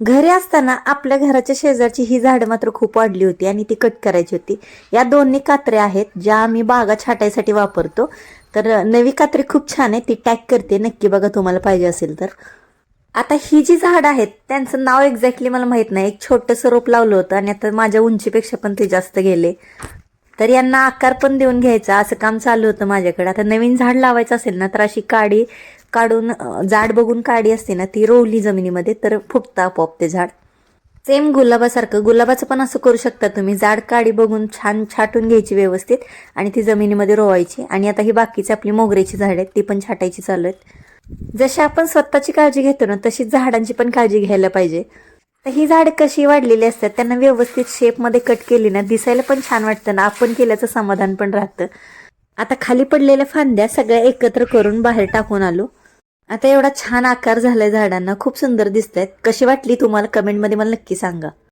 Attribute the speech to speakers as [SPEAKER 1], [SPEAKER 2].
[SPEAKER 1] घरी असताना आपल्या घराच्या शेजारची ही झाडं मात्र खूप वाढली होती आणि ती कट करायची होती. या दोन्ही कात्र्या आहेत ज्या आम्ही बागा छाटायसाठी वापरतो. तर नवी कात्री खूप छान आहे, ती टॅग करते, नक्की बघा तुम्हाला पाहिजे असेल तर. आता ही जी झाड आहेत त्यांचं नाव एक्झॅक्टली मला माहित नाही. एक छोटंसं रोप लावलं होतं आणि आता माझ्या उंचीपेक्षा पण ते जास्त गेले. तर यांना आकार पण देऊन घ्यायचा असं काम चालू होतं माझ्याकडे. आता नवीन झाड लावायचं असेल ना तर अशी काडी काढून झाड बघून काडी असते ना ती रोवली जमिनीमध्ये तर फुटतं आपोआप ते झाड. सेम गुलाबासारखं, गुलाबाचं पण असं करू शकता तुम्ही. जाड काडी बघून छान छाटून घ्यायची व्यवस्थित आणि ती जमिनीमध्ये रोवायची. आणि आता ही बाकीची आपली मोगऱ्याची झाड आहेत ती पण छाटायची चालू आहेत. जशी आपण स्वतःची काळजी घेतो ना तशीच झाडांची पण काळजी घ्यायला पाहिजे. तर ही झाड कशी वाढलेली असतात त्यांना व्यवस्थित शेपमध्ये कट केली ना दिसायला पण छान वाटतं ना, आपण केल्याचं समाधान पण राहतं. आता खाली पडलेल्या फांद्या सगळ्या एकत्र करून बाहेर टाकून आलो. आता एवढा छान आकार झालाय झाडांना, खूप सुंदर दिसत आहेत. कशी वाटली तुम्हाला कमेंटमध्ये मला नक्की सांगा.